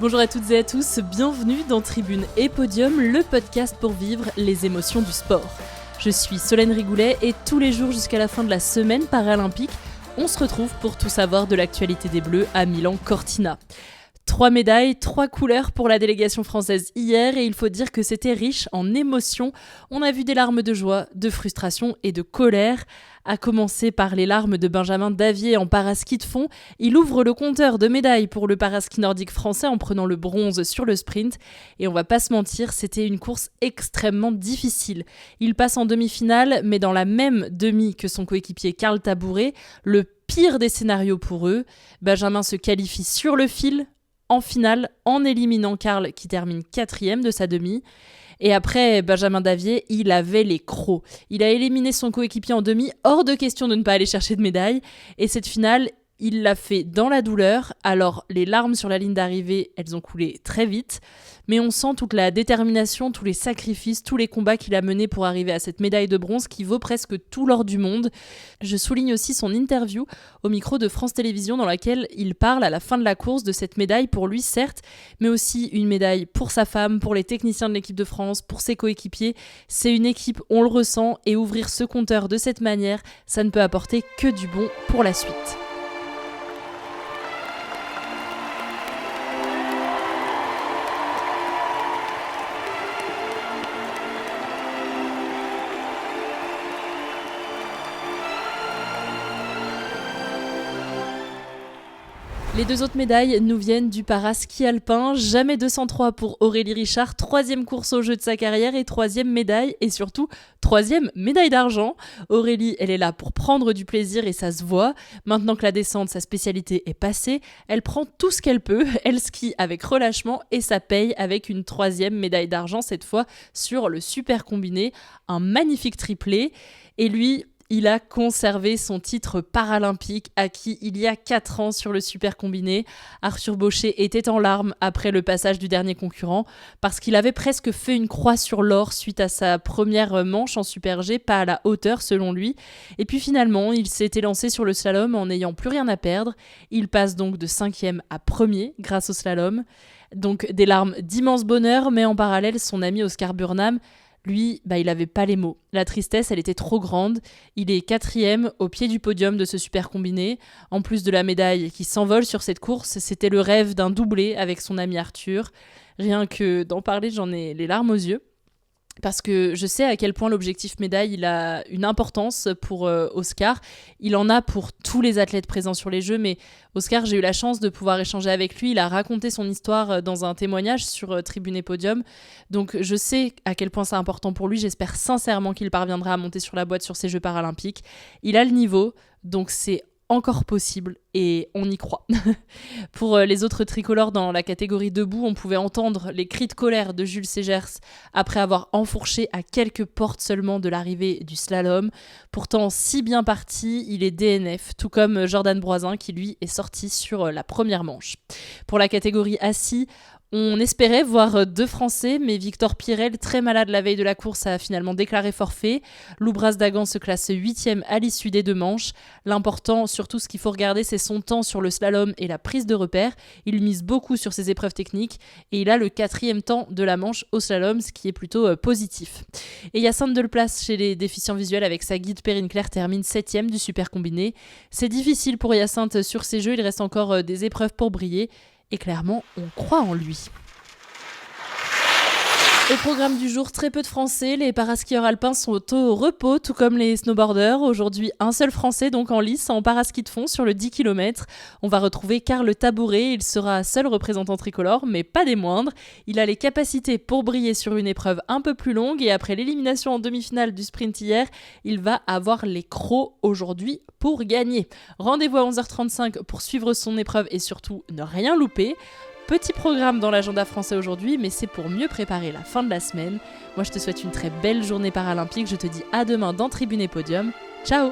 Bonjour à toutes et à tous, bienvenue dans Tribune et Podium, le podcast pour vivre les émotions du sport. Je suis Solène Rigoulet et tous les jours jusqu'à la fin de la semaine paralympique, on se retrouve pour tout savoir de l'actualité des Bleus à Milan-Cortina. 3 médailles, 3 couleurs pour la délégation française hier et il faut dire que c'était riche en émotions. On a vu des larmes de joie, de frustration et de colère. À commencer par les larmes de Benjamin Davier en paraski de fond, il ouvre le compteur de médailles pour le paraski nordique français en prenant le bronze sur le sprint. Et on va pas se mentir, c'était une course extrêmement difficile. Il passe en demi-finale, mais dans la même demi que son coéquipier Karl Tabouret, le pire des scénarios pour eux. Benjamin se qualifie sur le fil, en finale, en éliminant Karl qui termine 4e de sa demi. Et après, Benjamin Davier, il avait les crocs. Il a éliminé son coéquipier en demi, hors de question de ne pas aller chercher de médaille. Et cette finale, il l'a fait dans la douleur. Alors, les larmes sur la ligne d'arrivée, elles ont coulé très vite. Mais on sent toute la détermination, tous les sacrifices, tous les combats qu'il a menés pour arriver à cette médaille de bronze qui vaut presque tout l'or du monde. Je souligne aussi son interview au micro de France Télévisions dans laquelle il parle à la fin de la course de cette médaille pour lui, certes, mais aussi une médaille pour sa femme, pour les techniciens de l'équipe de France, pour ses coéquipiers. C'est une équipe, on le ressent, et ouvrir ce compteur de cette manière, ça ne peut apporter que du bon pour la suite. Les 2 autres médailles nous viennent du para-ski alpin, jamais 203 pour Aurélie Richard, 3e course au jeu de sa carrière et 3e médaille et surtout 3e médaille d'argent. Aurélie, elle est là pour prendre du plaisir et ça se voit. Maintenant que la descente, sa spécialité est passée, elle prend tout ce qu'elle peut, elle skie avec relâchement et ça paye avec une 3e médaille d'argent cette fois sur le super combiné, un magnifique triplé et lui... Il a conservé son titre paralympique acquis il y a 4 ans sur le super combiné. Arthur Bauchet était en larmes après le passage du dernier concurrent parce qu'il avait presque fait une croix sur l'or suite à sa première manche en super G, pas à la hauteur selon lui. Et puis finalement, il s'était lancé sur le slalom en n'ayant plus rien à perdre. Il passe donc de 5e à 1er grâce au slalom. Donc des larmes d'immense bonheur, mais en parallèle, son ami Oscar Burnham, lui, il avait pas les mots. La tristesse, elle était trop grande. Il est 4e au pied du podium de ce super combiné. En plus de la médaille qui s'envole sur cette course, c'était le rêve d'un doublé avec son ami Arthur. Rien que d'en parler, j'en ai les larmes aux yeux. Parce que je sais à quel point l'objectif médaille, il a une importance pour Oscar. Il en a pour tous les athlètes présents sur les Jeux, mais Oscar, j'ai eu la chance de pouvoir échanger avec lui. Il a raconté son histoire dans un témoignage sur Tribune et Podium. Donc je sais à quel point c'est important pour lui. J'espère sincèrement qu'il parviendra à monter sur la boîte sur ces Jeux paralympiques. Il a le niveau, donc c'est encore possible et on y croit. Pour les autres tricolores dans la catégorie debout, on pouvait entendre les cris de colère de Jules Ségers après avoir enfourché à quelques portes seulement de l'arrivée du slalom. Pourtant, si bien parti, il est DNF, tout comme Jordan Broisin qui lui est sorti sur la première manche. Pour la catégorie assis, on espérait voir 2 Français, mais Victor Pirel, très malade la veille de la course, a finalement déclaré forfait. Loubras Dagan se classe 8e à l'issue des 2 manches. L'important, surtout ce qu'il faut regarder, c'est son temps sur le slalom et la prise de repère. Il mise beaucoup sur ses épreuves techniques et il a le 4e temps de la manche au slalom, ce qui est plutôt positif. Et Hyacinthe Delplace chez les déficients visuels avec sa guide Perrine Claire termine 7e du super combiné. C'est difficile pour Hyacinthe sur ces Jeux, il reste encore des épreuves pour briller. Et clairement, on croit en lui. Au programme du jour, très peu de Français. Les paraskieurs alpins sont au repos, tout comme les snowboarders. Aujourd'hui, un seul Français, donc en lice, en paraski de fond sur le 10 km. On va retrouver Karl Tabouret. Il sera seul représentant tricolore, mais pas des moindres. Il a les capacités pour briller sur une épreuve un peu plus longue. Et après l'élimination en demi-finale du sprint hier, il va avoir les crocs aujourd'hui pour gagner. Rendez-vous à 11h35 pour suivre son épreuve et surtout ne rien louper. Petit programme dans l'agenda français aujourd'hui, mais c'est pour mieux préparer la fin de la semaine. Moi, je te souhaite une très belle journée paralympique. Je te dis à demain dans Tribune et Podium. Ciao!